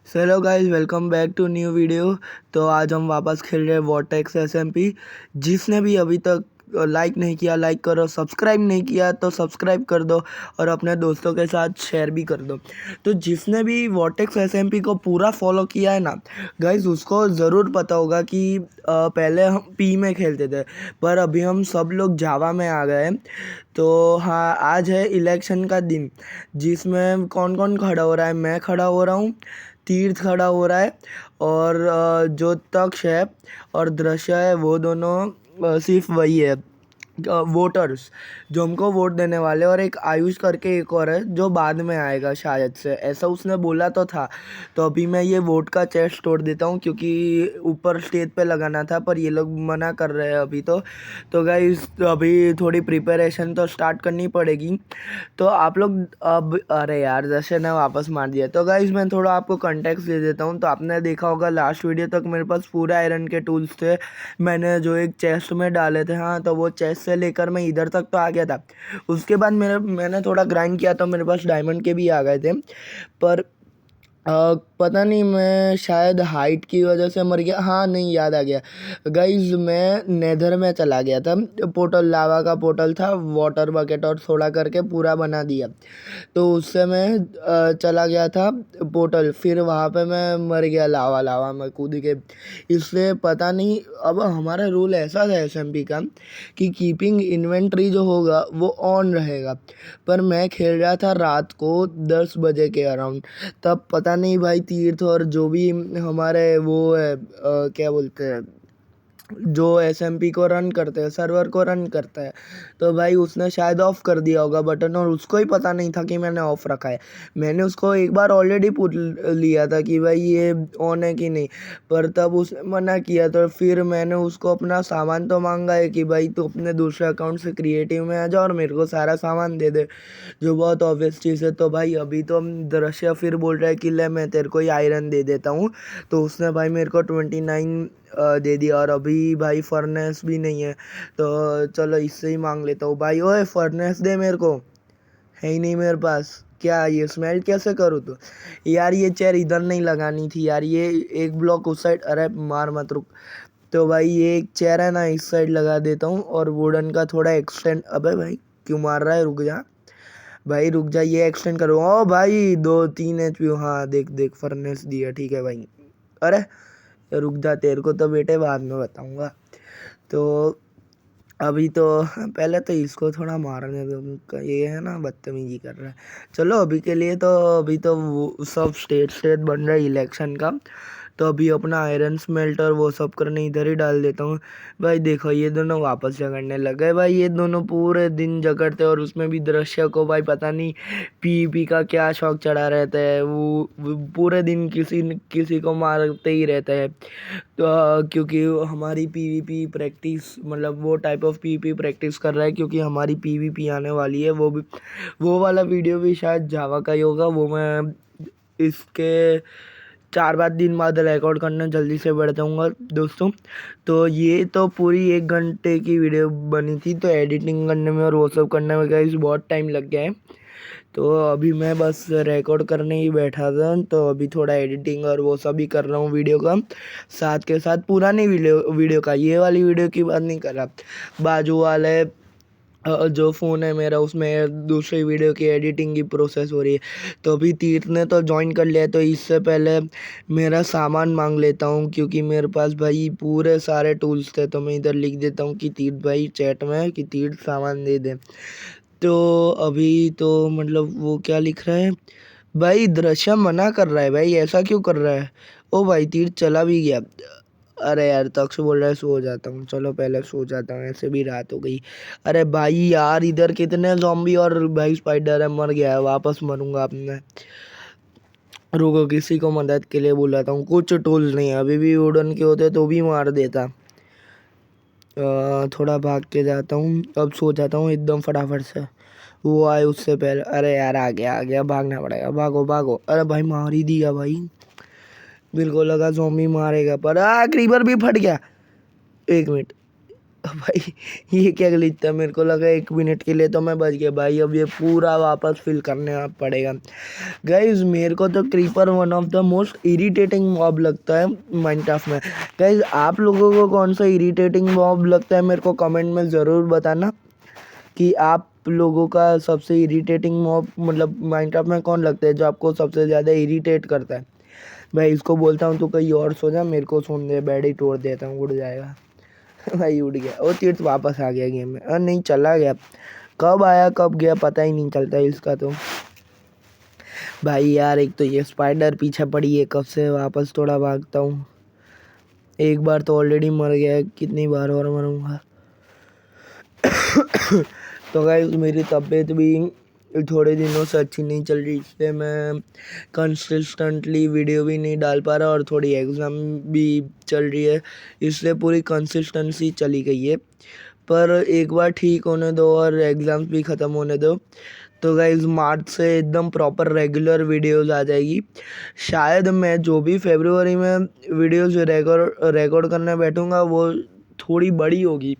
Hello guys, welcome back to new video. तो आज हम वापस खेल रहे हैं वॉटेक्स एसएमपी। जिसने भी अभी तक लाइक नहीं किया लाइक करो, सब्सक्राइब नहीं किया तो सब्सक्राइब कर दो और अपने दोस्तों के साथ शेयर भी कर दो। तो जिसने भी वॉटेक्स एसएमपी को पूरा फॉलो किया है ना गाइस, उसको ज़रूर पता होगा कि पहले हम पी में खेलते थे पर अभी हम सब लोग जावा में आ गए। तो हाँ, आज है इलेक्शन का दिन जिसमें कौन कौन खड़ा हो रहा है। मैं खड़ा हो रहा हूँ, तीर्थ खड़ा हो रहा है और जो तक्ष है और दृश्य है वो दोनों सिर्फ वही है वोटर्स जो हमको वोट देने वाले, और एक आयुष करके एक और है जो बाद में आएगा शायद से, ऐसा उसने बोला तो था। तो अभी मैं ये वोट का चेस्ट तोड़ देता हूँ क्योंकि ऊपर स्टेज पे लगाना था पर ये लोग मना कर रहे हैं अभी। तो गाइस अभी थोड़ी प्रिपरेशन तो स्टार्ट करनी पड़ेगी। तो आप लोग अब, अरे यार जैसे ने वापस मार दिया। तो गाइस मैं थोड़ा आपको कंटेक्स्ट दे देता हूँ। तो आपने देखा होगा लास्ट वीडियो तक मेरे पास पूरे आयरन के टूल्स थे, मैंने जो एक चेस्ट में डाले थे। हाँ, तो वो चेस्ट से लेकर मैं इधर तक तो आ गया था। उसके बाद मैंने थोड़ा ग्राइंड किया तो मेरे पास डायमंड के भी आ गए थे। पर पता नहीं, मैं शायद हाइट की वजह से मर गया। हाँ नहीं, याद आ गया गाइज, मैं नेदर में चला गया था। पोर्टल, लावा का पोर्टल था, वाटर बकेट और थोड़ा करके पूरा बना दिया। तो उससे मैं चला गया था पोर्टल, फिर वहाँ पे मैं मर गया लावा लावा में कूद के। इसलिए पता नहीं, अब हमारा रूल ऐसा था एसएमपी का कि कीपिंग इन्वेंट्री जो होगा वो ऑन रहेगा। पर मैं खेल रहा था रात को 10 बजे के अराउंड। तब पता नहीं भाई, तीर्थ और जो भी हमारे वो है क्या बोलते हैं, जो एसएमपी को रन करते हैं, सर्वर को रन करता है, तो भाई उसने शायद ऑफ कर दिया होगा बटन, और उसको ही पता नहीं था कि मैंने ऑफ रखा है। मैंने उसको एक बार ऑलरेडी पूछ लिया था कि भाई ये ऑन है कि नहीं, पर तब उसने मना किया। तो फिर मैंने उसको अपना सामान तो मांगा है कि भाई तू अपने दूसरे अकाउंट से क्रिएटिव में आ जा और मेरे को सारा सामान दे दे, जो बहुत ऑब्वियस चीज़ है। तो भाई अभी तो दृश्य फिर बोल रहा है कि ले मैं तेरे को ही आयरन दे देता हूँ। तो उसने भाई मेरे को 29 दे दिया, और अभी भाई फर्नेस भी नहीं है। तो चलो इससे ही मांग लेता हूँ। भाई ओए फर्नेस दे, मेरे को है ही नहीं मेरे पास। क्या ये स्मेल्ट कैसे करूँ? तो यार ये चेयर इधर नहीं लगानी थी यार, ये एक ब्लॉक उस साइड, अरे मार मत रुक। तो भाई ये एक चेयर है ना, इस साइड लगा देता हूँ और वुडन का थोड़ा एक्सटेंड, अबे भाई क्यों मार रहा है, रुक जा भाई रुक जा, ये एक्सटेंड करो। ओ भाई 2-3 HP, हाँ देख देख फर्नेस दिया, ठीक है भाई। अरे रुक जा, तेरे को तो बेटे बाद में बताऊंगा। तो अभी तो पहले तो इसको थोड़ा मारने दो, ये है ना बदतमीजी कर रहा है। चलो अभी के लिए तो, अभी तो वो सब स्टेट स्टेट बन रहा है इलेक्शन का। तो अभी अपना आयरन स्मेल्टर वो सब करने इधर ही डाल देता हूँ। भाई देखो ये दोनों वापस झगड़ने लग गए। भाई ये दोनों पूरे दिन झगड़ते, और उसमें भी दृश्य को भाई पता नहीं पीवीपी का क्या शौक चढ़ा रहता है। वो पूरे दिन किसी न किसी को मारते ही रहता है। तो क्योंकि हमारी पीवीपी प्रैक्टिस, मतलब वो टाइप ऑफ पीवीपी प्रैक्टिस कर रहा है, क्योंकि हमारी पीवीपी आने वाली है। वो भी, वो वाला वीडियो भी शायद जावा का ही होगा। वो मैं इसके 4-5 दिन बाद रिकॉर्ड करने जल्दी से बैठ जाऊँगा दोस्तों। तो ये तो पूरी 1 घंटे की वीडियो बनी थी, तो एडिटिंग करने में और वो सब करने में गाइस बहुत टाइम लग गया है। तो अभी मैं बस रिकॉर्ड करने ही बैठा था, तो अभी थोड़ा एडिटिंग और वो सब भी कर रहा हूँ वीडियो का, साथ के साथ पुरानी वीडियो का, ये वाली वीडियो की बात नहीं कर रहा। बाजू वाले जो फ़ोन है मेरा, उसमें दूसरी वीडियो की एडिटिंग की प्रोसेस हो रही है। तो अभी तीर्थ ने तो ज्वाइन कर लिया है, तो इससे पहले मेरा सामान मांग लेता हूँ, क्योंकि मेरे पास भाई पूरे सारे टूल्स थे। तो मैं इधर लिख देता हूँ कि तीर्थ भाई चैट में कि तीर्थ सामान दे दे। तो अभी तो मतलब वो क्या लिख रहा है भाई, दृश्य मना कर रहा है भाई, ऐसा क्यों कर रहा है? ओ भाई तीर्थ चला भी गया। अरे यार तक्ष बोल रहा है सो जाता हूँ, चलो पहले सो जाता हूँ, ऐसे भी रात हो गई। अरे भाई यार इधर कितने ज़ॉम्बी और भाई स्पाइडर है, मर गया है, वापस मरूंगा अपने। रुको किसी को मदद के लिए बुलाता हूँ, कुछ टूल्स नहीं है, अभी भी वुडन के होते तो भी मार देता। थोड़ा भाग के जाता हूँ, अब सो जाता हूँ एकदम फटाफट से, वो आए उससे पहले। अरे यार आ गया, भागना पड़ेगा, भागो भागो। अरे भाई मार ही दिया भाई, मेरे को लगा ज़ॉम्बी मारेगा, पर क्रीपर भी फट गया। 1 मिनट, भाई ये क्या ग्लिच था, मेरे को लगा 1 मिनट के लिए तो मैं बच गया भाई। अब ये पूरा वापस फिल करने पड़ेगा। गाइज मेरे को तो creeper one of the most irritating mob लगता है माइनक्राफ्ट में। गाइज आप लोगों को कौन सा इरिटेटिंग मॉब लगता है मेरे को कमेंट में ज़रूर बताना कि आप लोगों का सबसे इरिटेटिंग मॉब मतलब माइनक्राफ्ट में कौन लगता है जो आपको सबसे ज़्यादा इरिटेट करता है। भाई इसको बोलता हूँ तो कहीं और सो जा, मेरे को सोने दे, बेड ही तोड़ देता हूँ, उड़ जाएगा। भाई उड़ गया, वो तीर्थ वापस आ गया गेम में। नहीं चला गया, कब आया कब गया पता ही नहीं चलता इसका तो। भाई यार एक तो ये स्पाइडर पीछे पड़ी है कब से, वापस थोड़ा भागता हूँ। एक बार तो ऑलरेडी मर गया है, कितनी बार और मरूंगा। तो गाइस मेरी तबीयत भी थोड़े दिनों से अच्छी नहीं चल रही, इसलिए मैं कंसिस्टेंटली वीडियो भी नहीं डाल पा रहा और थोड़ी एग्ज़ाम भी चल रही है, इसलिए पूरी कंसिस्टेंसी चली गई है। पर एक बार ठीक होने दो और एग्ज़ाम्स भी ख़त्म होने दो तो गाइस मार्च से एकदम प्रॉपर रेगुलर वीडियोस आ जाएगी। शायद मैं जो भी फरवरी में वीडियोस रिकॉर्ड करने बैठूंगा वो थोड़ी बड़ी होगी,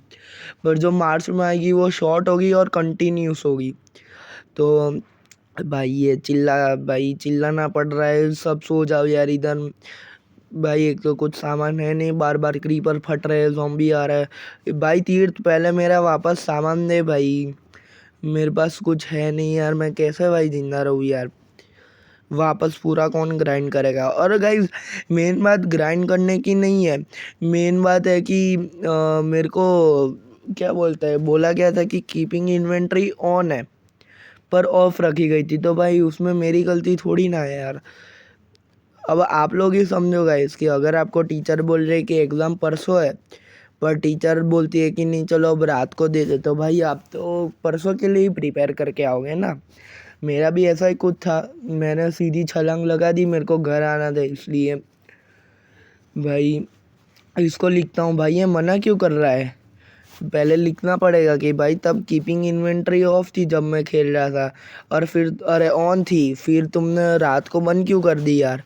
पर जो मार्च में आएगी वो शॉर्ट होगी और कंटिन्यूस होगी। तो भाई ये चिल्लाना पड़ रहा है, सब सो जाओ यार इधर। भाई एक तो कुछ सामान है नहीं, बार बार क्रीपर फट रहे हैं, ज़ॉम्बी आ रहा है। भाई तीर्थ पहले मेरा वापस सामान दे भाई, मेरे पास कुछ है नहीं यार, मैं कैसे भाई जिंदा रहूँ यार। वापस पूरा कौन ग्राइंड करेगा। और गाइज मेन बात ग्राइंड करने की नहीं है, मेन बात है कि मेरे को क्या बोलता है, बोला गया था कि कीपिंग इन्वेंट्री ऑन है पर ऑफ रखी गई थी, तो भाई उसमें मेरी गलती थोड़ी ना है यार। अब आप लोग ही समझो गाइस कि अगर आपको टीचर बोल रहे कि एग्ज़ाम परसों है पर टीचर बोलती है कि नहीं चलो अब रात को दे दे, तो भाई आप तो परसों के लिए ही प्रिपेयर करके आओगे ना। मेरा भी ऐसा ही कुछ था, मैंने सीधी छलांग लगा दी, मेरे को घर आना था इसलिए। भाई इसको लिखता हूँ, भाई ये मना क्यों कर रहा है, पहले लिखना पड़ेगा कि भाई तब कीपिंग इन्वेंट्री ऑफ थी जब मैं खेल रहा था, और फिर अरे ऑन थी, फिर तुमने रात को बंद क्यों कर दी यार।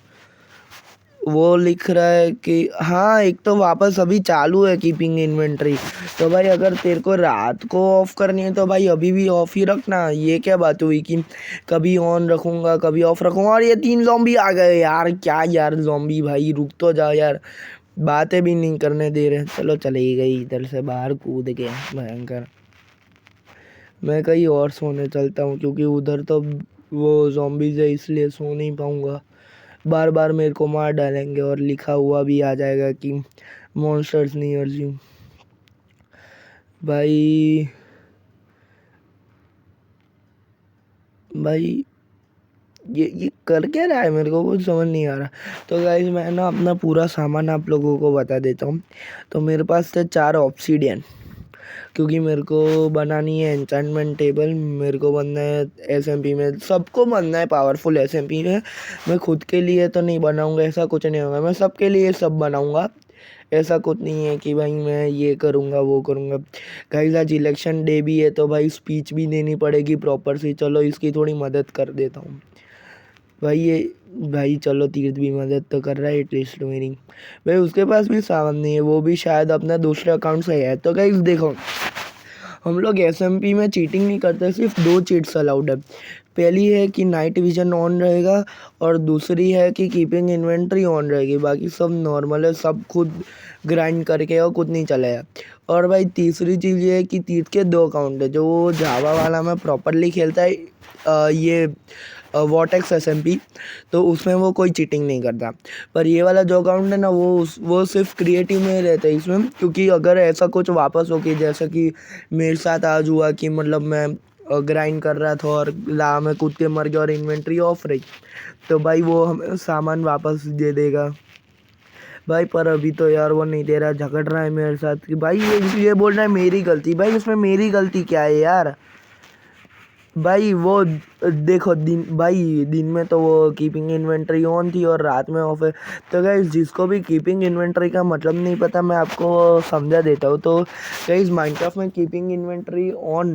वो लिख रहा है कि हाँ एक तो वापस अभी चालू है कीपिंग इन्वेंट्री, तो भाई अगर तेरे को रात को ऑफ करनी है तो भाई अभी भी ऑफ ही रखना। ये क्या बात हुई कि कभी ऑन रखूँगा कभी ऑफ रखूँगा। और ये 3 ज़ॉम्बी आ गए यार, क्या यार ज़ॉम्बी भाई रुक तो जाओ यार, बातें भी नहीं करने दे रहे। चलो चली गई इधर से बाहर, कूद गया भयंकर। मैं कहीं और सोने चलता हूँ क्योंकि उधर तो वो ज़ॉम्बीज़ है इसलिए सो नहीं पाऊँगा, बार बार मेरे को मार डालेंगे और लिखा हुआ भी आ जाएगा कि मॉन्स्टर्स नियर यू। भाई भाई ये कर क्या रहा है, मेरे को कुछ समझ नहीं आ रहा। तो गाइस मैं ना अपना पूरा सामान आप लोगों को बता देता हूँ। तो मेरे पास थे 4 ऑब्सीडियन, क्योंकि मेरे को बनानी है एन्चेंटमेंट टेबल, मेरे को बनना है एसएमपी में, सबको बनना है पावरफुल एसएमपी में। मैं खुद के लिए तो नहीं बनाऊंगा, ऐसा कुछ नहीं होगा, मैं सबके लिए सब बनाऊंगा। ऐसा कुछ नहीं है कि भाई मैं ये करूँगा वो करूँगा। गाइस आज इलेक्शन डे भी है तो भाई स्पीच भी देनी पड़ेगी प्रॉपर सी, चलो इसकी थोड़ी मदद कर देता हूँ। भाई चलो तीर्थ भी मदद तो कर रहा है एटलीस्ट मेरी। भाई उसके पास भी सामान नहीं है, वो भी शायद अपना दूसरे अकाउंट से है। तो गाइस देखो हम लोग एसएमपी में चीटिंग नहीं करते, सिर्फ 2 चीट्स अलाउड है। पहली है कि नाइट विजन ऑन रहेगा और दूसरी है कि कीपिंग इन्वेंट्री ऑन रहेगी, बाकी सब नॉर्मल है, सब खुद ग्राइंड करके और कुछ नहीं चलेगा। और भाई तीसरी चीज़ ये है कि तीर्थ के 2 अकाउंट है, जो जावा वाला में प्रॉपरली खेलता है ये वॉटेक्स एसएमपी, तो उसमें वो कोई चीटिंग नहीं करता। पर ये वाला जो अकाउंट है ना वो सिर्फ क्रिएटिव में ही रहता है इसमें, क्योंकि अगर ऐसा कुछ वापस हो कि जैसा कि मेरे साथ आज हुआ कि मतलब मैं ग्राइंड कर रहा था और मैं कूद के मर गया और इन्वेंट्री ऑफ रही, तो भाई वो हमें सामान वापस दे देगा। भाई पर अभी तो यार वो नहीं दे रहा, झगड़ रहा है मेरे साथ कि भाई ये बोल रहा है मेरी गलती। भाई उसमें मेरी गलती क्या है यार। भाई वो देखो दिन में तो वो कीपिंग इन्वेंट्री ऑन थी और रात में ऑफ है। तो गाइस जिसको भी कीपिंग इन्वेंट्री का मतलब नहीं पता, मैं आपको समझा देता हूँ। तो गाइस माइनक्राफ्ट में कीपिंग इन्वेंट्री ऑन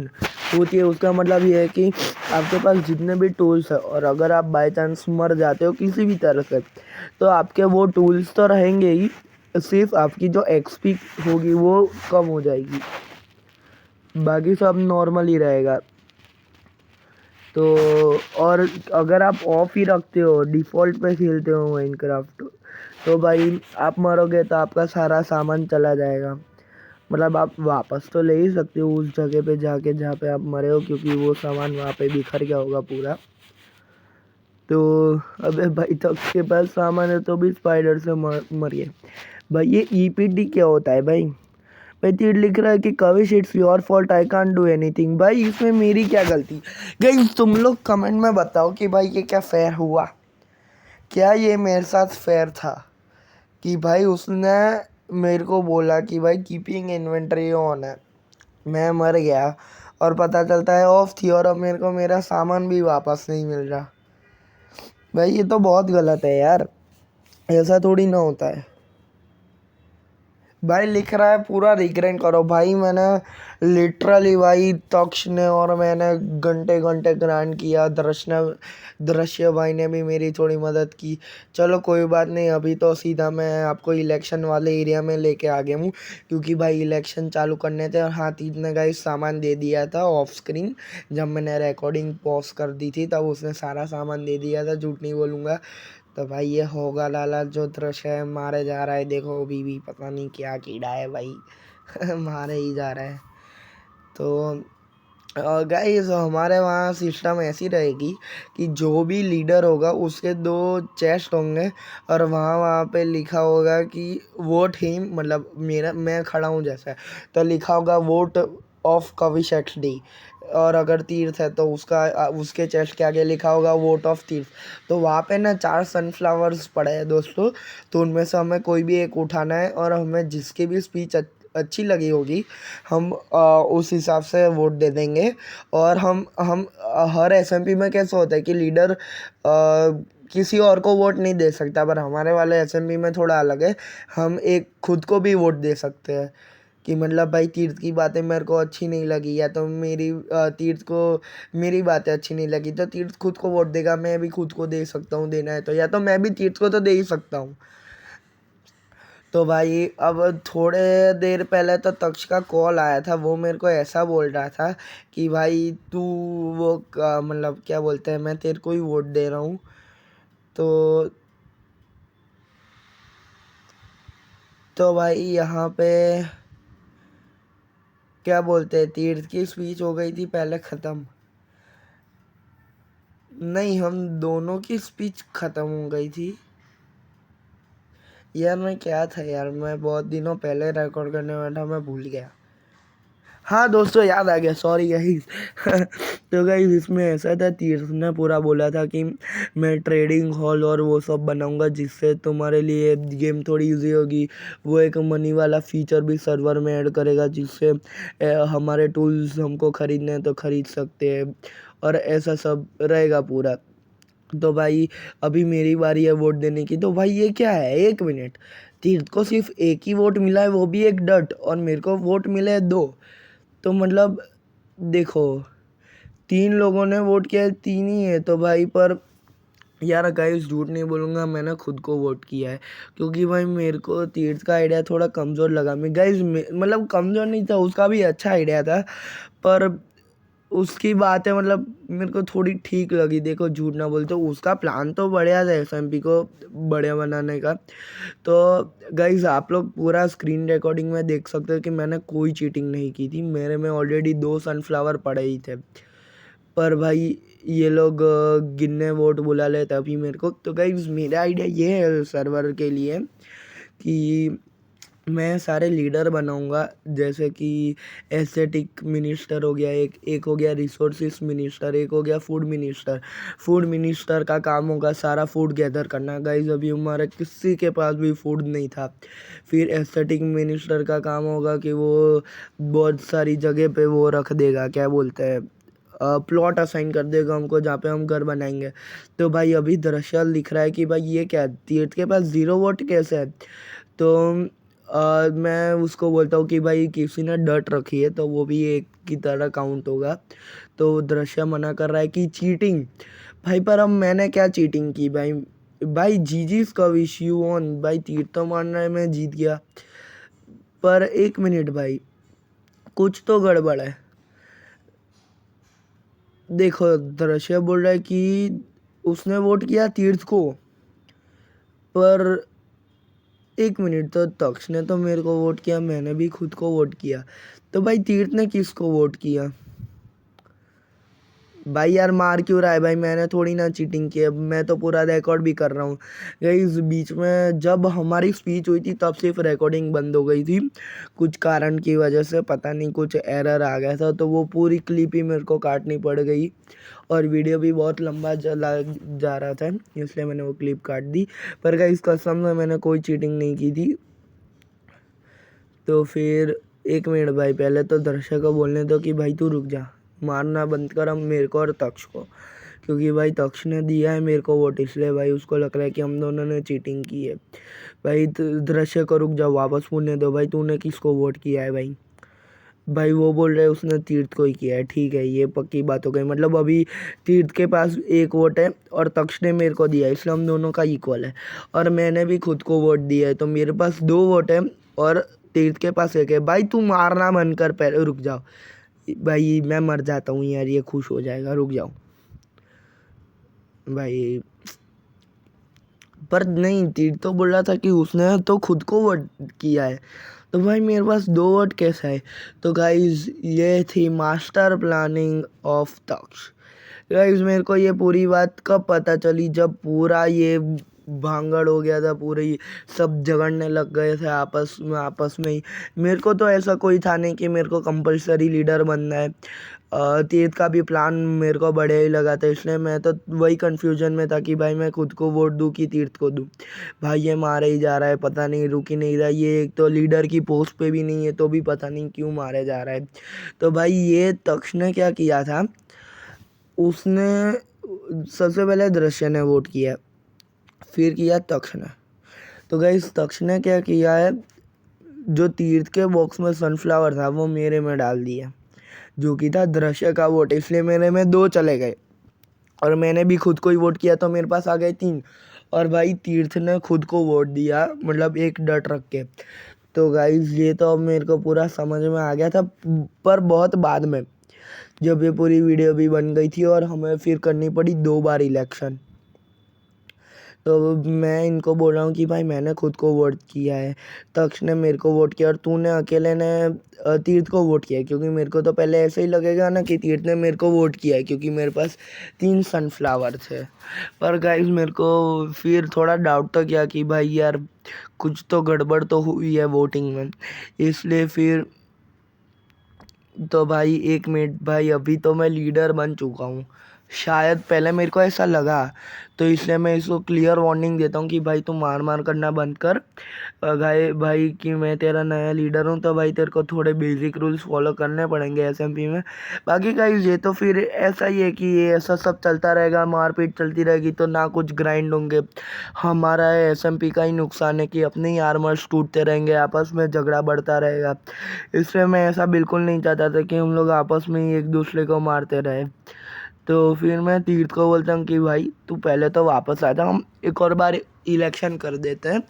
होती है, उसका मतलब ये है कि आपके पास जितने भी टूल्स है और अगर आप बाय चांस मर जाते हो किसी भी तरह से, तो आपके वो टूल्स तो रहेंगे ही, सिर्फ आपकी जो एक्सपी होगी वो कम हो जाएगी। बाकी सब नॉर्मल ही रहेगा। तो और अगर आप ऑफ ही रखते हो, डिफ़ॉल्ट पे खेलते हो माइनक्राफ्ट, तो भाई आप मरोगे तो आपका सारा सामान चला जाएगा। मतलब आप वापस तो ले ही सकते हो उस जगह पे जाके जहाँ पे आप मरे हो, क्योंकि वो सामान वहाँ पे बिखर गया होगा पूरा। तो अबे भाई तो उसके पास सामान है तो भी स्पाइडर से मर गए भाई। ये ईपीडी क्या होता है भाई? भाई तीर लिख रहा है कि Kavish it's your fault, I can't do anything. भाई इसमें मेरी क्या गलती? गाइस तुम लोग कमेंट में बताओ कि भाई ये क्या फेयर हुआ? क्या ये मेरे साथ फेयर था कि भाई उसने मेरे को बोला कि भाई कीपिंग इन्वेंटरी ऑन है, मैं मर गया और पता चलता है ऑफ थी, और अब मेरे को मेरा सामान भी वापस नहीं मिल रहा। भाई ये तो बहुत गलत है यार, ऐसा थोड़ी ना होता है। भाई लिख रहा है पूरा रिग्रेट करो। भाई मैंने लिटरली भाई तक्ष ने और मैंने घंटे घंटे ग्राइंड किया, दृश्य भाई ने भी मेरी थोड़ी मदद की। चलो कोई बात नहीं, अभी तो सीधा मैं आपको इलेक्शन वाले एरिया में लेके आ गया हूँ, क्योंकि भाई इलेक्शन चालू करने थे। और हाँ, तीन ने गाइस सामान दे दिया था ऑफ स्क्रीन, जब मैंने रिकॉर्डिंग पॉज कर दी थी तब उसने सारा सामान दे दिया था, झूठ नहीं बोलूँगा। तो भाई ये होगा लाला जो दृश्य है, मारे जा रहा है, देखो अभी भी पता नहीं क्या कीड़ा है भाई मारे ही जा रहा है। तो गाइस हमारे वहाँ सिस्टम ऐसी रहेगी कि जो भी लीडर होगा उसके 2 चेस्ट होंगे, और वहाँ वहाँ पे लिखा होगा कि वोट हिम, मतलब मैं खड़ा हूँ जैसे, तो लिखा होगा वोट ऑफ कविश XD। और अगर तीर्थ है तो उसके चेस्ट के आगे लिखा होगा वोट ऑफ तीर्थ। तो वहाँ पे ना 4 सनफ्लावर्स पड़े हैं दोस्तों, तो उनमें से हमें कोई भी एक उठाना है, और हमें जिसकी भी स्पीच अच्छी लगी होगी हम उस हिसाब से वोट दे देंगे। और हम हर SMP में कैसा होता है कि लीडर किसी और को वोट नहीं दे सकता, पर हमारे वाले SMP में थोड़ा अलग है, हम एक खुद को भी वोट दे सकते हैं। कि मतलब भाई तीर्थ की बातें मेरे को अच्छी नहीं लगी, या तो तीर्थ को मेरी बातें अच्छी नहीं लगी, तो तीर्थ खुद को वोट देगा। मैं भी खुद को दे सकता हूँ, देना है तो, या तो मैं भी तीर्थ को तो दे ही सकता हूँ। तो भाई अब थोड़े देर पहले तो तक्ष का कॉल आया था, वो मेरे को ऐसा बोल रहा था कि भाई तू वो मतलब क्या बोलते हैं, मैं तेरे को ही वोट दे रहा हूँ। तो भाई यहाँ पे क्या बोलते हैं, तीर्थ की स्पीच हो गई थी पहले ख़त्म। नहीं, हम दोनों की स्पीच ख़त्म हो गई थी यार। मैं क्या था यार, मैं बहुत दिनों पहले रिकॉर्ड करने बैठा, मैं भूल गया। हाँ दोस्तों, याद आ गया, सॉरी गाइस तो गाइस इसमें ऐसा था, तीर्थ ने पूरा बोला था कि मैं ट्रेडिंग हॉल और वो सब बनाऊंगा जिससे तुम्हारे लिए गेम थोड़ी इजी होगी। वो एक मनी वाला फीचर भी सर्वर में ऐड करेगा, जिससे हमारे टूल्स हमको खरीदने हैं तो खरीद सकते हैं, और ऐसा सब रहेगा पूरा। तो भाई अभी मेरी बारी है वोट देने की। तो भाई ये क्या है, 1 मिनट, तीर्थ को सिर्फ एक ही वोट मिला है, वो भी एक डट, और मेरे को वोट मिले हैं 2। तो मतलब देखो, 3 लोगों ने वोट किया है, 3 ही है तो भाई। पर यार गाइस झूठ नहीं बोलूँगा, मैंने खुद को वोट किया है, क्योंकि भाई मेरे को तीर्थ का आइडिया थोड़ा कमज़ोर लगा। मैं गाइस मतलब कमज़ोर नहीं था, उसका भी अच्छा आइडिया था, पर उसकी बात है मतलब मेरे को थोड़ी ठीक लगी। देखो झूठ ना बोलते, उसका प्लान तो बढ़िया था SMP को बढ़िया बनाने का। तो गाइज आप लोग पूरा स्क्रीन रिकॉर्डिंग में देख सकते हो कि मैंने कोई चीटिंग नहीं की थी, मेरे में ऑलरेडी 2 सनफ्लावर पड़े ही थे। पर भाई ये लोग गिनने वोट बुला ले तभी मेरे को। तो गाइज मेरा आइडिया ये है सर्वर के लिए कि मैं सारे लीडर बनाऊंगा, जैसे कि एस्थेटिक मिनिस्टर हो गया, एक हो गया रिसोर्सिस मिनिस्टर, एक हो गया फूड मिनिस्टर। फूड मिनिस्टर का काम होगा सारा फूड गैदर करना। गाइज अभी हमारे किसी के पास भी फूड नहीं था। फिर एस्थेटिक मिनिस्टर का काम होगा कि वो बहुत सारी जगह पे वो रख देगा, क्या बोलते हैं, प्लॉट असाइन कर देगा हमको जहाँ पे हम घर बनाएंगे। तो भाई अभी दृश्य लिख रहा है कि भाई ये क्या, तीर्थ के पास 0 वोट कैसे है? तो मैं उसको बोलता हूँ कि भाई किसी ने डट रखी है तो वो भी एक की तरह काउंट होगा। तो दृश्य मना कर रहा है कि चीटिंग। भाई पर अब मैंने क्या चीटिंग की भाई? भाई जीजीस का विश यू ऑन, भाई तीर तो मान रहा है मैं जीत गया, पर 1 मिनट भाई, कुछ तो गड़बड़ है। देखो दृश्य बोल रहा है कि उसने वोट किया तीर्थ को, पर एक मिनट, तो तक्ष ने तो मेरे को वोट किया, मैंने भी खुद को वोट किया, तो भाई तीर्थ ने किसको वोट किया? भाई यार मार क्यों रहा है भाई? मैंने थोड़ी ना चीटिंग की है, मैं तो पूरा रिकॉर्ड भी कर रहा हूँ। इस बीच में जब हमारी स्पीच हुई थी तब सिर्फ रिकॉर्डिंग बंद हो गई थी कुछ कारण की वजह से, पता नहीं कुछ एरर आ गया था, तो वो पूरी क्लिप ही मेरे को काटनी पड़ गई और वीडियो भी बहुत लंबा चला जा रहा था, इसलिए मैंने वो क्लिप काट दी। पर गाइस कसम से मैंने कोई चीटिंग नहीं की थी। तो फिर एक मिनट भाई, पहले तो दर्शक को बोलने दो कि भाई तू रुक जा, मारना बंद कर हम मेरे को और तक्ष को, क्योंकि भाई तक्ष ने दिया है मेरे को वोट, इसलिए भाई उसको लग रहा है कि हम दोनों ने चीटिंग की है। भाई दृश्य को रुक जाओ, वापस पूछने दो भाई तूने किसको वोट किया है भाई? भाई वो बोल रहे हैं उसने तीर्थ को ही किया है। ठीक है, ये पक्की बात हो गई, मतलब अभी तीर्थ के पास एक वोट है और तक्ष ने मेरे को दिया, इसलिए हम दोनों का इक्वल है, और मैंने भी खुद को वोट दिया है, तो मेरे पास 2 वोट है और तीर्थ के पास 1 है। भाई तू मारना बंद कर, पहले रुक जाओ भाई, मैं मर जाता हूँ यार, ये खुश हो जाएगा, रुक जाओ भाई। पर नहीं, तीर्थ तो बोल रहा था कि उसने तो खुद को वोट किया है, तो भाई मेरे पास 2 वोट कैसा है? तो गाइज ये थी master planning of Taksh. Guys मेरे को ये पूरी बात कब पता चली, जब पूरा ये भांगड़ हो गया था, पूरे सब झगड़ने लग गए थे आपस में ही। मेरे को तो ऐसा कोई था नहीं कि मेरे को कंपलसरी लीडर बनना है। तीर्थ का भी प्लान मेरे को बढ़िया ही लगा था, इसलिए मैं तो वही कंफ्यूजन में था कि भाई मैं खुद को वोट दूं कि तीर्थ को दूं। भाई ये मारे ही जा रहा है, पता नहीं रुक ही नहीं रहा, ये एक तो लीडर की पोस्ट पे भी नहीं है, तो भी पता नहीं क्यों मारे जा रहा है। तो भाई ये तक्ष ने क्या किया था, उसने सबसे पहले दृश्य ने वोट किया, फिर किया तक्ष ने। तो गाइस तक्ष ने क्या किया है, जो तीर्थ के बॉक्स में सनफ्लावर था वो मेरे में डाल दिया, जो कि था दृश्य का वोट, इसलिए मेरे में 2 चले गए और मैंने भी खुद को ही वोट किया, तो मेरे पास आ गए 3। और भाई तीर्थ ने खुद को वोट दिया, मतलब एक डट रख के। तो गाइस ये तो अब मेरे को पूरा समझ में आ गया था, पर बहुत बाद में, जब ये पूरी वीडियो भी बन गई थी और हमें फिर करनी पड़ी 2 बार इलेक्शन। तो मैं इनको बोल रहा हूँ कि भाई मैंने खुद को वोट किया है, तक्ष ने मेरे को वोट किया और तूने अकेले ने तीर्थ को वोट किया है, क्योंकि मेरे को तो पहले ऐसे ही लगेगा ना कि तीर्थ ने मेरे को वोट किया है, क्योंकि मेरे पास 3 सनफ्लावर थे। पर गाइस मेरे को फिर थोड़ा डाउट तो किया कि भाई यार कुछ तो गड़बड़ तो हुई है वोटिंग में, इसलिए फिर तो भाई एक मिनट भाई, अभी तो मैं लीडर बन चुका हूँ शायद, पहले मेरे को ऐसा लगा, तो इसलिए मैं इसको क्लियर वार्निंग देता हूँ कि भाई तू मार मार करना बंद कर। भाई कि मैं तेरा नया लीडर हूँ, तो भाई तेरे को थोड़े बेसिक रूल्स फॉलो करने पड़ेंगे एसएमपी में। बाकी गाइस ये तो फिर ऐसा ही है कि ये ऐसा सब चलता रहेगा, मारपीट चलती रहेगी तो ना कुछ ग्राइंड होंगे, हमारा एसएमपी का ही नुकसान है कि अपने ही आर्मर्स टूटते रहेंगे, आपस में झगड़ा बढ़ता रहेगा। इसलिए मैं ऐसा बिल्कुल नहीं चाहता था कि हम लोग आपस में ही एक दूसरे को मारते रहे। तो फिर मैं तीर्थ को बोलता हूँ कि भाई तू पहले तो वापस आ जा, हम एक और बार इलेक्शन कर देते हैं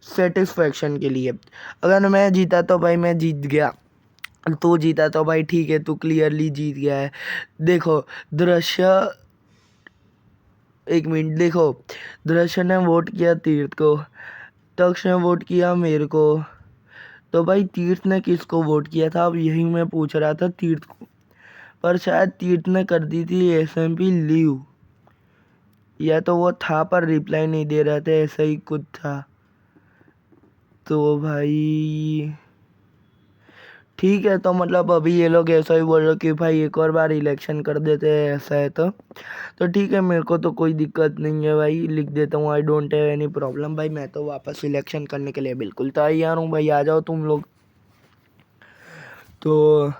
सेटिस्फेक्शन के लिए। अगर मैं जीता तो भाई मैं जीत गया, तू जीता तो भाई ठीक है, तू क्लियरली जीत गया है। देखो दृश्य, एक मिनट, देखो दृश्य ने वोट किया तीर्थ को, तक्ष ने वोट किया मेरे को, तो भाई तीर्थ ने किसको वोट किया था, अब यही मैं पूछ रहा था तीर्थ को। पर शायद तीर्थ ने कर दी थी एसएमपी लीव, या तो वो था पर रिप्लाई नहीं दे रहे थे, ऐसा ही कुछ था। तो भाई ठीक है, तो मतलब अभी ये लोग ऐसा ही बोल रहे कि भाई एक और बार इलेक्शन कर देते हैं, ऐसा है तो ठीक है, मेरे को तो कोई दिक्कत नहीं है भाई, लिख देता हूँ I don't have any problem. भाई मैं तो वापस इलेक्शन करने के लिए बिल्कुल तैयार हूँ भाई, आ जाओ तुम लोग। तो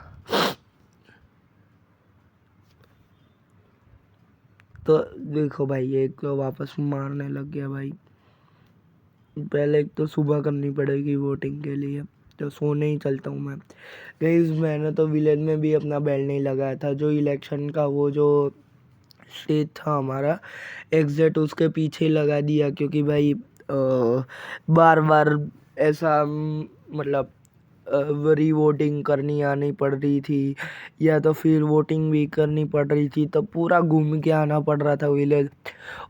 देखो भाई एक तो वापस मारने लग गया भाई, पहले एक तो सुबह करनी पड़ेगी वोटिंग के लिए, तो सोने ही चलता हूँ मैं। गाइस मैंने तो विलेज में भी अपना बेल नहीं लगाया था, जो इलेक्शन का वो जो स्टेज था हमारा एग्जैक्ट उसके पीछे ही लगा दिया, क्योंकि भाई बार बार ऐसा मतलब री वोटिंग करनी आनी पड़ रही थी, या तो फिर वोटिंग भी करनी पड़ रही थी, तो पूरा घूम के आना पड़ रहा था विलेज।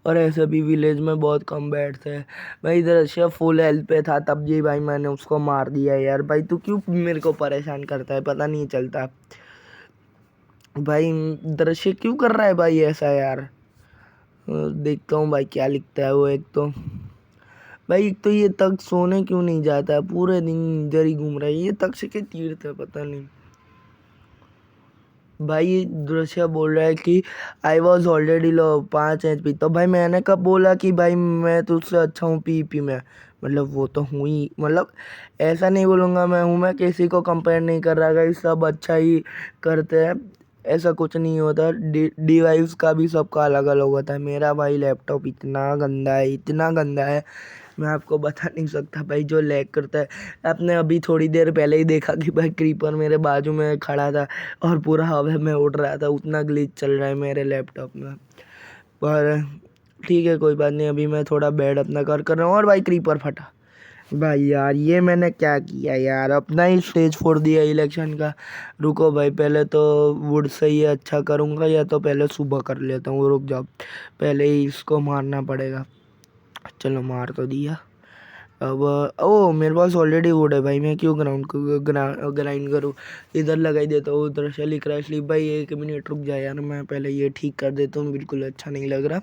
और ऐसे भी विलेज में बहुत कम बेड्स है भाई। दृश्य फुल हेल्थ पे था, तब जी भाई मैंने उसको मार दिया यार। भाई तू क्यों मेरे को परेशान करता है, पता नहीं चलता भाई। दृश्य क्यों कर रहा है भाई ऐसा यार। देखता हूँ भाई क्या लिखता है वो। एक तो भाई, एक तो ये तक सोने क्यों नहीं जाता है, पूरे दिन इधर ही घूम रहा है। ये तक्ष के तीर्थ है, पता नहीं भाई। ये दृश्य बोल रहा है कि I was already low 5 HP। तो भाई मैंने कब बोला कि भाई मैं तुझसे अच्छा हूँ पीपी में। मतलब वो तो हूँ ही, मतलब ऐसा नहीं बोलूँगा मैं हूँ, मैं किसी को कंपेयर नहीं कर रहा गाइस, सब अच्छा ही करते हैं। ऐसा कुछ नहीं होता, डिवाइस का भी सबका अलग अलग होता है। मेरा भाई लैपटॉप इतना गंदा है, इतना गंदा है, मैं आपको बता नहीं सकता भाई। जो लैग करता है, आपने अभी थोड़ी देर पहले ही देखा कि भाई क्रीपर मेरे बाजू में खड़ा था और पूरा हवा में उड़ रहा था, उतना ग्लिच चल रहा है मेरे लैपटॉप में। पर ठीक है, कोई बात नहीं। अभी मैं थोड़ा बेड अपना कर रहा हूँ, और भाई क्रीपर फटा। भाई यार ये मैंने क्या किया यार, अपना ही स्टेज फोड़ दिया इलेक्शन का। रुको भाई, पहले तो वुड से ही अच्छा करूँगा, या तो पहले सुबह कर लेता हूँ। रुक जाओ, पहले ही इसको मारना पड़ेगा। चलो मार तो दिया। अब ओ मेरे पास ऑलरेडी वुड है भाई, मैं क्यों ग्राइंड करूँ। इधर लगाई देता हूँ। उधर से लिख रहा है स्लीप। भाई 1 मिनट रुक जाए यार, मैं पहले ये ठीक कर देता हूँ, बिल्कुल अच्छा नहीं लग रहा।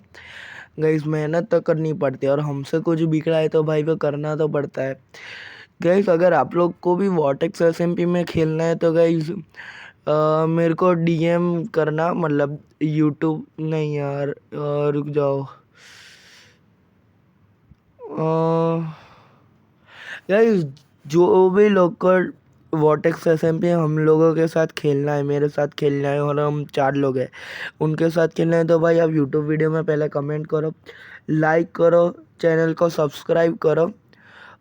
गाइस मेहनत तो करनी पड़ती है, और हमसे कुछ बिक रहा है तो भाई वो करना तो पड़ता है। गाइस अगर आप लोग को भी वॉटेक्स एसएमपी में खेलना है तो गाइस मेरे को डीएम करना, मतलब यूट्यूब नहीं यार, रुक जाओ। गाइस जो भी लोग को वॉटेक्स एसएमपी हम लोगों के साथ खेलना है, मेरे साथ खेलना है, और हम 4 लोग हैं, उनके साथ खेलना है, तो भाई आप यूट्यूब वीडियो में पहले कमेंट करो, लाइक करो, चैनल को सब्सक्राइब करो।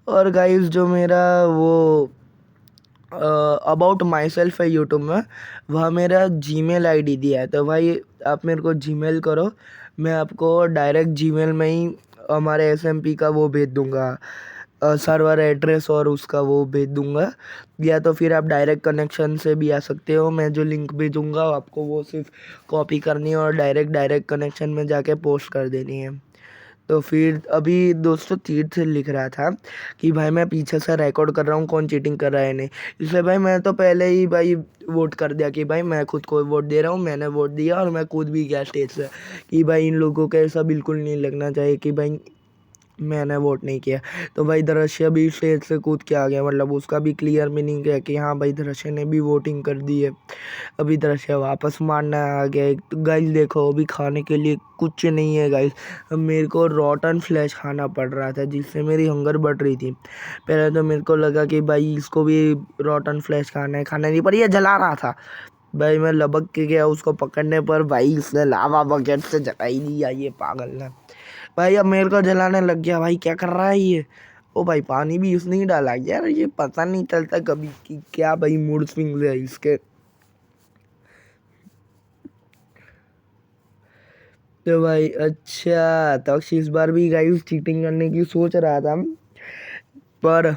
और गाइस जो मेरा वो अबाउट माई सेल्फ है यूट्यूब में, वहाँ मेरा जीमेल आईडी दिया है, तो भाई आप मेरे को जीमेल करो, मैं आपको डायरेक्ट जीमेल में ही हमारे एसएमपी का वो भेज दूंगा, सर्वर एड्रेस और उसका वो भेज दूंगा। या तो फिर आप डायरेक्ट कनेक्शन से भी आ सकते हो, मैं जो लिंक भेजूंगा आपको वो सिर्फ कॉपी करनी है और डायरेक्ट डायरेक्ट कनेक्शन में जाके पोस्ट कर देनी है। तो फिर अभी दोस्तों तीर्थ से लिख रहा था कि भाई मैं पीछे से रिकॉर्ड कर रहा हूँ, कौन चीटिंग कर रहा है नहीं। इसलिए भाई मैं तो पहले ही भाई वोट कर दिया कि भाई मैं खुद को वोट दे रहा हूँ, मैंने वोट दिया, और मैं कूद भी गया स्टेज से कि भाई इन लोगों को ऐसा बिल्कुल नहीं लगना चाहिए कि भाई मैंने वोट नहीं किया। तो भाई दृश्य भी स्टेज से कूद के आ गया, मतलब उसका भी क्लियर मीनिंग है कि हाँ भाई दृश्य ने भी वोटिंग कर दी है। अभी दृश्य वापस मारना आ गया है। तो गाइस देखो, अभी खाने के लिए कुछ नहीं है गाइस। मेरे को रॉटन फ्लैश खाना पड़ रहा था, जिससे मेरी हंगर बढ़ रही थी। पहले तो मेरे को लगा कि भाई इसको भी रॉटन फ्लैश खाना नहीं, पर ये जला रहा था। भाई मैं लपक के गया उसको पकड़ने पर, भाई इसने लावा बकेट से जला ही दिया ये पागल ने। भाई अब मेरे को जलाने लग गया। भाई क्या कर रहा है ये। ओ भाई पानी भी उसने ही डाला यार, ये पता नहीं चलता कभी कि क्या भाई मूड स्विंग्स है इसके। तो भाई अच्छा, तो इस बार भी गाइस चीटिंग करने की सोच रहा था, पर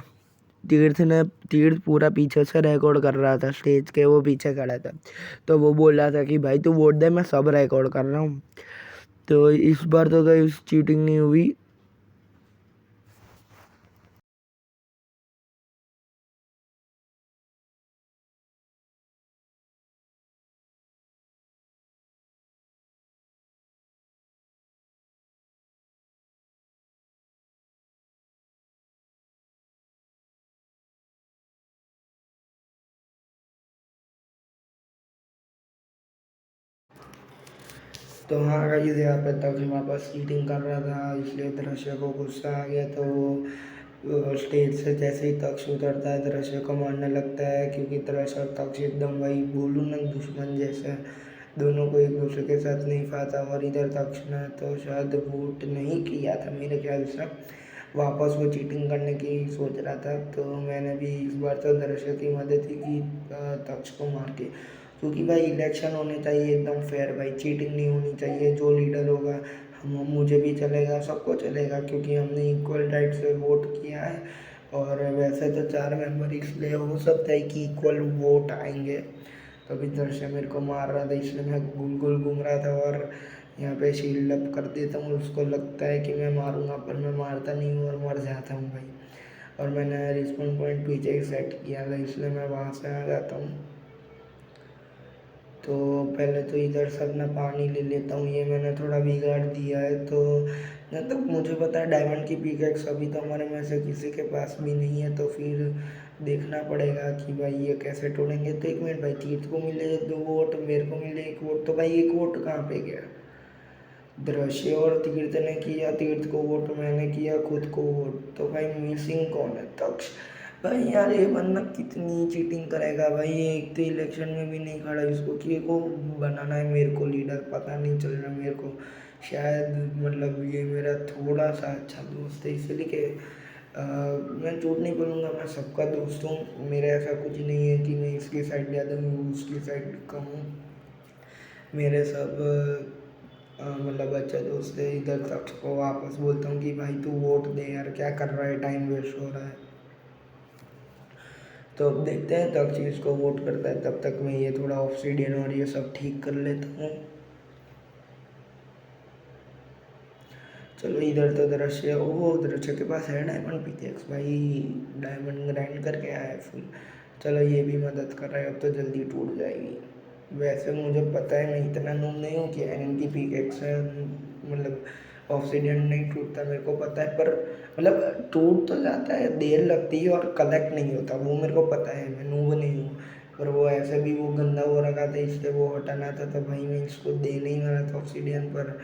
तीर्थ पूरा पीछे से रिकॉर्ड कर रहा था, स्टेज के वो पीछे खड़ा था। तो वो बोल रहा था कि भाई तू वोट दे, मैं सब रिकॉर्ड कर रहा हूँ। तो इस बार तो गाइस चीटिंग नहीं हुई। तो हाँ गाइस यहाँ पे तक वापस चीटिंग कर रहा था, इसलिए दृश्य को गुस्सा आ गया, तो वो स्टेज से जैसे ही तक्ष उतरता है दृश्य को मारने लगता है, क्योंकि दृश्य और तक्ष एकदम वही बोलूँ ना दुश्मन जैसे, दोनों को एक दूसरे के साथ नहीं पाता। और इधर तक्ष ने तो शायद वोट नहीं किया था मेरे ख्याल से, वापस वो चीटिंग करने की सोच रहा था। तो मैंने भी इस बार तो दर्शक की मदद ही की तक्ष को मार के, क्योंकि भाई इलेक्शन होने चाहिए एकदम फेयर भाई, चीटिंग नहीं होनी चाहिए। जो लीडर होगा हम मुझे भी चलेगा, सबको चलेगा, क्योंकि हमने इक्वल राइट से वोट किया है। और वैसे तो 4 मेंबर इसलिए हो सकता है कि इक्वल वोट आएंगे। तो अभी दृश्य मेरे को मार रहा था इसलिए मैं गोल गोल घूम रहा था और यहाँ पे शील्ड अप कर देता हूँ। उसको लगता है कि मैं मारूंगा पर मैं मारता नहीं हूँ और मर जाता हूँ भाई। और मैंने रिस्पॉन्ड पॉइंट पीछे ही सेट किया था इसलिए मैं वहाँ से आ जाता हूँ। तो पहले तो इधर से अपना पानी ले लेता हूँ। ये मैंने थोड़ा बिगाड़ दिया है। तो जहाँ तक मुझे पता है डायमंड की पिकैक्स अभी तो हमारे में से किसी के पास भी नहीं है। तो फिर देखना पड़ेगा कि भाई ये कैसे तोड़ेंगे। तो 1 मिनट भाई, तीर्थ को मिले 2 वोट, मेरे को मिले 1 वोट। तो भाई 1 वोट कहाँ पे गया? दृश्य और तीर्थ ने किया, तीर्थ को वोट मैंने किया, खुद को वोट। तो भाई मिसिंग कौन है? तक्ष। भाई यार ये बंदा कितनी चीटिंग करेगा भाई। ये एक तो इलेक्शन में भी नहीं खड़ा, इसको कि को बनाना है मेरे को लीडर, पता नहीं चल रहा मेरे को। शायद मतलब ये मेरा थोड़ा सा अच्छा दोस्त है इसलिए कि मैं झूठ नहीं बोलूँगा, मैं सबका दोस्त हूँ। मेरा ऐसा कुछ नहीं है कि मैं इसकी साइड ज़्यादा हूँ उसकी साइड कम हूँ। मेरे सब मतलब अच्छा दोस्त है। इधर तक को वापस बोलता हूँ कि भाई तू वोट दे यार, क्या कर रहा है, टाइम वेस्ट हो रहा है। तो अब देखते हैं तक चीज़ को वोट करता है, तब तक मैं ये थोड़ा ऑब्सीडियन और ये सब ठीक कर लेता हूँ। चलो इधर तो दृश्य, वो दृश्य के पास है डायमंड पिकेक्स भाई, डायमंड ग्राइंड करके आया है फुल। चलो ये भी मदद कर रहा है, अब तो जल्दी टूट जाएगी। वैसे मुझे पता है, मैं इतना नूब नहीं हूँ कि आयरन की पिकेक्स है मतलब ऑब्सीडियन नहीं टूटता, मेरे को पता है। पर मतलब टूट तो जाता है, देर लगती है और कलेक्ट नहीं होता, वो मेरे को पता है, मैं नूब नहीं हूँ। पर वो ऐसे भी वो गंदा हो रखा था इसलिए वो हटाना था। तो भाई मैं इसको दे नहीं वाला था ऑब्सीडियन, पर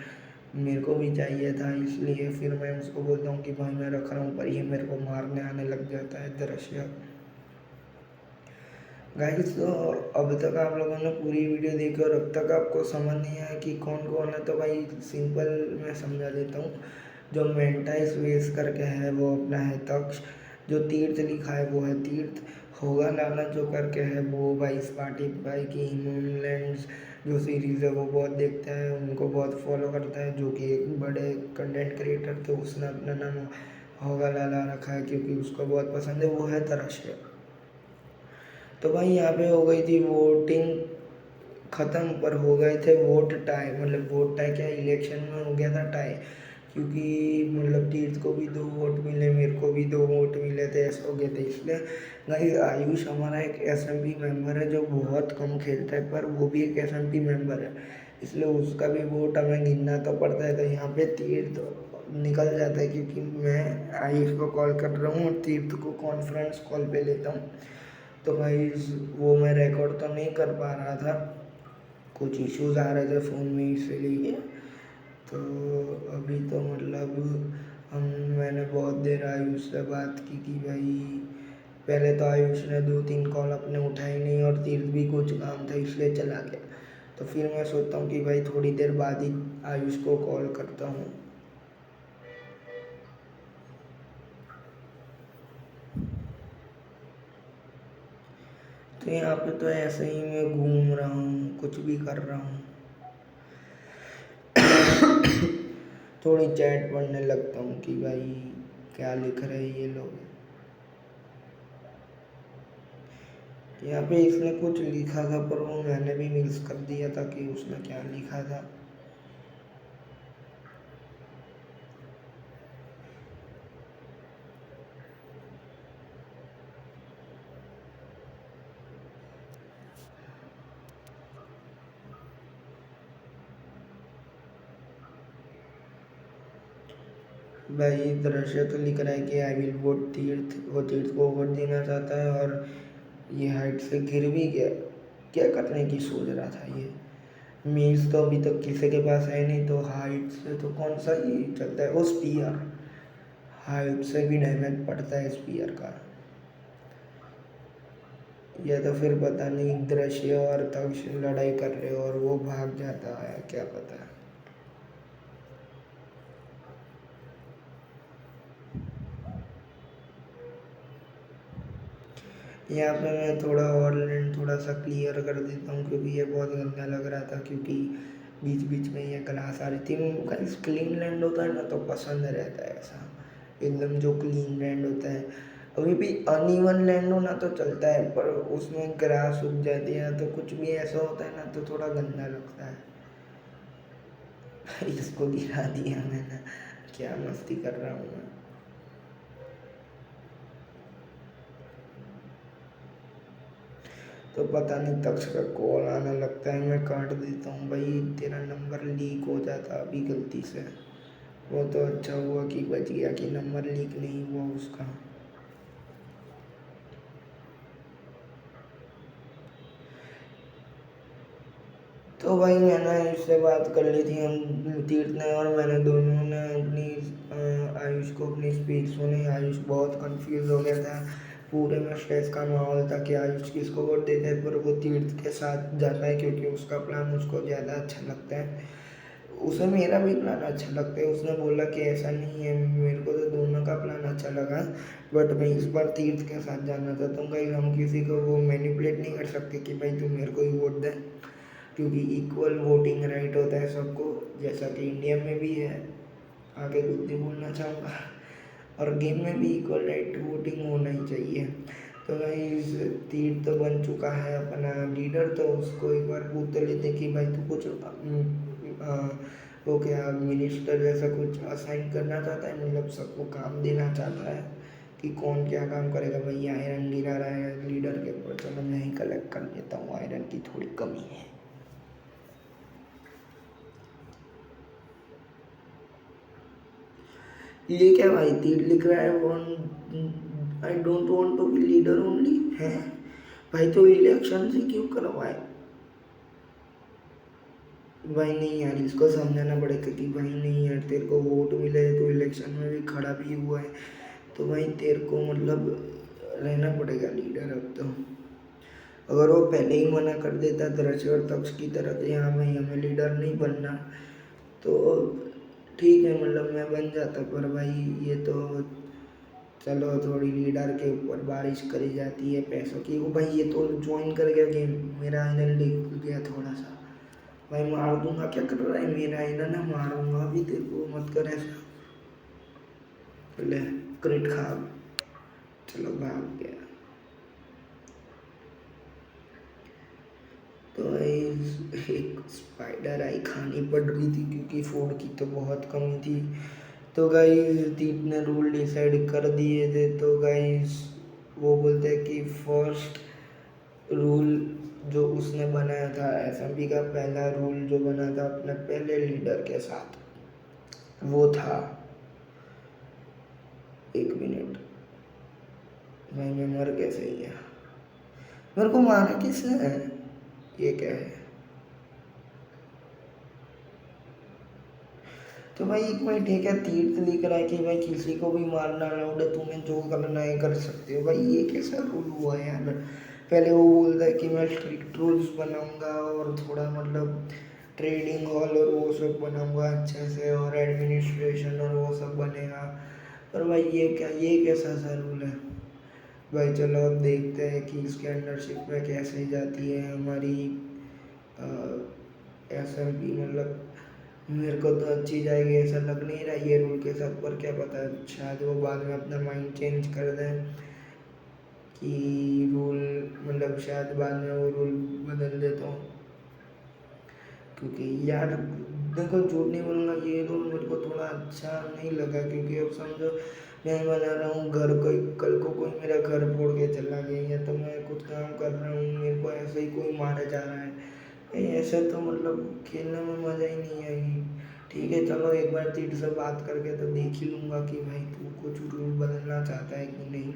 मेरे को भी चाहिए था इसलिए फिर मैं उसको बोलता हूँ कि भाई मैं रख रहा हूँ, पर ये मेरे को मारने आने लग जाता है दृश्य। गाइस तो अब तक आप लोगों ने पूरी वीडियो देखी और अब तक आपको समझ नहीं आया कि कौन कौन है, तो भाई सिंपल मैं समझा देता हूँ। जो मेंटाइस वेस करके है वो अपना है तक्ष, जो तीर्थ लिखा है वो है तीर्थ, होगा लाना जो करके है वो भाई स्पार्टी भाई की हिमलैंड्स जो सीरीज़ है वो बहुत देखता है, उनको बहुत फॉलो करता है, जो कि एक बड़े कंटेंट क्रिएटर थे। उसने अपना नाम होगा लाला रखा है क्योंकि उसको बहुत पसंद है। वो है तराशे। तो भाई यहाँ पे हो गई थी वोटिंग ख़त्म, पर हो गए थे वोट टाई। मतलब वोट टाई क्या, इलेक्शन में हो गया था टाई, क्योंकि मतलब तीर्थ को भी 2 वोट मिले, मेरे को भी 2 वोट मिले थे, ऐसे हो गए थे। इसलिए गाइस आयुष हमारा एक एसएमपी मेंबर है जो बहुत कम खेलता है, पर वो भी एक एसएमपी मेंबर है, इसलिए उसका भी वोट हमें गिनना तो पड़ता है। तो यहाँ पे तीर्थ निकल जाता है क्योंकि मैं आयुष को कॉल कर रहा हूँ और तीर्थ को कॉन्फ्रेंस कॉल पे लेता हूँ। तो भाई वो मैं रिकॉर्ड तो नहीं कर पा रहा था, कुछ इश्यूज़ आ रहे थे फ़ोन में इसीलिए। तो अभी तो मतलब हम मैंने बहुत देर आयुष से बात की कि भाई पहले तो आयुष ने 2-3 कॉल अपने उठाए नहीं और तीर्थ भी कुछ काम था इसलिए चला गया। तो फिर मैं सोचता हूँ कि भाई थोड़ी देर बाद ही आयुष को कॉल करता हूँ। तो यहाँ पे तो ऐसे ही मैं घूम रहा हूँ, कुछ भी कर रहा हूँ। थोड़ी चैट पढ़ने लगता हूँ कि भाई क्या लिख रहे हैं ये लोग। यहाँ पे इसने कुछ लिखा था पर वो मैंने भी मिस कर दिया था कि उसने क्या लिखा था। भाई दृश्य तो लिख रहा है कि आई विल वोट तीर्थ, वो तीर्थ को वोट देना चाहता है और ये हाइट से गिर भी गया। क्या करने की सोच रहा था ये? मीन्स तो अभी तक किसी के पास है नहीं, तो हाइट से तो कौन सा ही चलता है। वो स्पीयर, हाइट से भी डैमेज पड़ता है स्पीयर का। या तो फिर पता नहीं दृश्य और तक्ष लड़ाई कर रहे हो और वो भाग जाता है, क्या पता है। यहाँ पे मैं थोड़ा और लैंड थोड़ा सा क्लियर कर देता हूँ क्योंकि ये बहुत गंदा लग रहा था, क्योंकि बीच बीच में ये क्लास आ रही थी। गाइस क्लीन लैंड होता है ना तो पसंद रहता है ऐसा, एकदम जो क्लीन लैंड होता है। अभी भी अनइवन लैंड हो ना तो चलता है, पर उसमें ग्रास उग जाती है तो कुछ भी ऐसा होता है ना तो थोड़ा गंदा लगता है। इसको गिरा दिया मैंने, क्या मस्ती कर रहा हूँ मैं। तो पता नहीं तक्ष का कॉल आने लगता है, मैं काट देता हूँ। भाई तेरा नंबर लीक हो जाता अभी गलती से, वो तो अच्छा हुआ कि बच गया कि नंबर लीक नहीं हुआ उसका। तो भाई मैंने इससे बात कर ली थी, हम तीर्थ ने और मैंने दोनों ने अपनी आयुष को अपनी स्पीच सुनी। आयुष बहुत कंफ्यूज हो गया था, पूरे में स्ट्रेस का माहौल था कि आयुष किसको वोट देते हैं, पर वो तीर्थ के साथ जाता है क्योंकि उसका प्लान उसको ज़्यादा अच्छा लगता है। उसे मेरा भी प्लान अच्छा लगता है, उसने बोला कि ऐसा नहीं है, मेरे को तो दोनों का प्लान अच्छा लगा, बट मैं इस बार तीर्थ के साथ जाना चाहता हूँ। कहीं हम किसी को वो मैनिपुलेट नहीं कर सकते कि भाई तुम मेरे को ही वोट दे, क्योंकि इक्वल वोटिंग राइट होता है सबको, जैसा कि इंडिया में भी है। आगे कुछ नहीं बोलना चाहूँगा, और गेम में भी इक्वल राइट टू वोटिंग होना ही चाहिए। तो भाई तीर तो बन चुका है अपना लीडर, तो उसको एक बार पूछ तो लेते कि भाई तू कुछ वो क्या मिनिस्टर जैसा कुछ असाइन करना चाहता है, मतलब सबको काम देना चाहता है कि कौन क्या काम करेगा। भाई आयरन गिरा रहा है लीडर के ऊपर, चलो मैं ही कलेक्ट कर देता हूँ, आयरन की थोड़ी कमी है। ये क्या भाई तीर लिख रहा है, one I don't want to be leader only है। भाई तो इलेक्शन से क्यों करवाए। भाई नहीं यार, इसको समझाना पड़ेगा कि भाई नहीं यार, तेरे को वोट मिले तो इलेक्शन में भी खड़ा भी हुआ है, तो भाई तेरे को मतलब रहना पड़ेगा लीडर अब तो। अगर वो पहले ही मना कर देता दरअसल तक्ष की तरफ से, हाँ भाई हमें लीडर नहीं बनना, तो ठीक है मतलब मैं बन जाता। पर भाई ये तो चलो थोड़ी लीडर के ऊपर बारिश करी जाती है पैसों की। वो भाई ये तो ज्वाइन कर गया गेम, मेरा आइलैंड लिख गया थोड़ा सा। भाई मार दूंगा, क्या कर रहा है मेरा आइलैंड है, मारूंगा अभी, तेरे को मत कर ऐसा। ले क्रिट खा, चलो भाग गया। तो एक स्पाइडर आई खानी पड़ रही थी क्योंकि फूड की तो बहुत कमी थी। तो गाइस दीप ने रूल डिसाइड कर दिए थे, तो गाइस वो बोलते हैं कि फर्स्ट रूल जो उसने बनाया था, एसएमपी का पहला रूल जो बना था अपने पहले लीडर के साथ, वो था, एक मिनट भाई मैं मर कैसे गया, मेरे को मारा किसने है, ये क्या है। तो भाई एक मिनट, ठीक है तीर्थ लिख रहा है कि भाई किसी को भी मारना अलाउड है, तुम्हें जो करना है कर सकते हो। भाई ये कैसा रूल हुआ है यार। पहले वो बोलता है कि मैं स्ट्रिक्ट रूल्स बनाऊंगा और थोड़ा मतलब ट्रेडिंग हॉल और वो सब बनाऊंगा अच्छे से, और एडमिनिस्ट्रेशन और वो सब बनेगा। पर भाई ये क्या, ये कैसा सा रूल है। भाई चलो अब देखते हैं कि इसके अंडरशिप में कैसे जाती है हमारी एसएमपी। मतलब मेरे को तो अच्छी जाएगी ऐसा लग नहीं रहा ये रूल के साथ, पर क्या पता शायद वो बाद में अपना माइंड चेंज कर दें कि रूल, मतलब शायद बाद में वो रूल बदल देता हूँ। क्योंकि यार देखो झूठ नहीं बोलूँगा, ये रूल मेरे को थोड़ा अच्छा नहीं लगा, क्योंकि अब समझो मैं बना रहा हूँ घर, कोई कल को कोई मेरा घर फोड़ के चला गया, या तो मैं कुछ काम कर रहा हूँ मेरे को ऐसे ही कोई मारे जा रहा है, ऐसे तो मतलब खेलने में मज़ा ही नहीं आएगी। ठीक है चलो एक बार तीर से बात करके तो देख ही लूँगा कि भाई तू कुछ रूल बदलना चाहता है कि नहीं।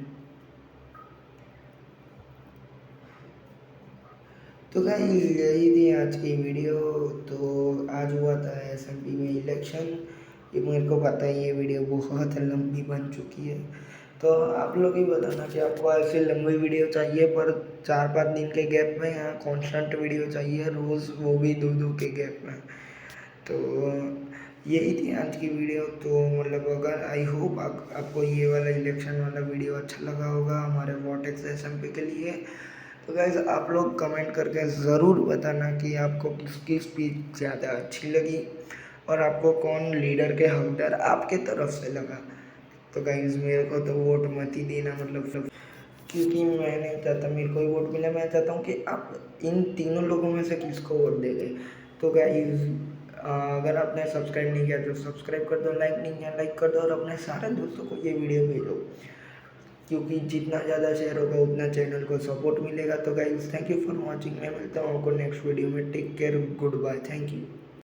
तो गाइस यही थी आज की वीडियो। तो आज हुआ था एसएमपी में इलेक्शन, ये मेरे को पता है ये वीडियो बहुत लंबी बन चुकी है, तो आप लोग ही बताना कि आपको ऐसे लंबी वीडियो चाहिए पर 4-5 दिन के गैप में, या कॉन्स्टेंट वीडियो चाहिए रोज़, वो भी 2-2 के गैप में। तो यही थी आज की वीडियो। तो मतलब अगर आई होप आपको ये वाला इलेक्शन वाला वीडियो अच्छा लगा होगा हमारे वोटेक्स एसएमपी के लिए। तो गाइज आप लोग कमेंट करके ज़रूर बताना कि आपको किसकी स्पीच ज़्यादा अच्छी लगी और आपको कौन लीडर के हकदार आपके तरफ से लगा। तो गाइस मेरे को तो वोट मत ही देना, मतलब क्योंकि मैं नहीं चाहता मेरे को ही वोट मिले। मैं चाहता हूँ कि आप इन तीनों लोगों में से किसको वोट दे दें। तो गाइस अगर आपने सब्सक्राइब नहीं किया तो सब्सक्राइब कर दो, लाइक नहीं किया लाइक कर दो, और अपने सारे दोस्तों को ये वीडियो भेजो, क्योंकि जितना ज़्यादा शेयर होगा उतना चैनल को सपोर्ट मिलेगा। तो guys thank you for watching. मैं मिलता हूँ आपको नेक्स्ट वीडियो में। Take care, good bye, thank you.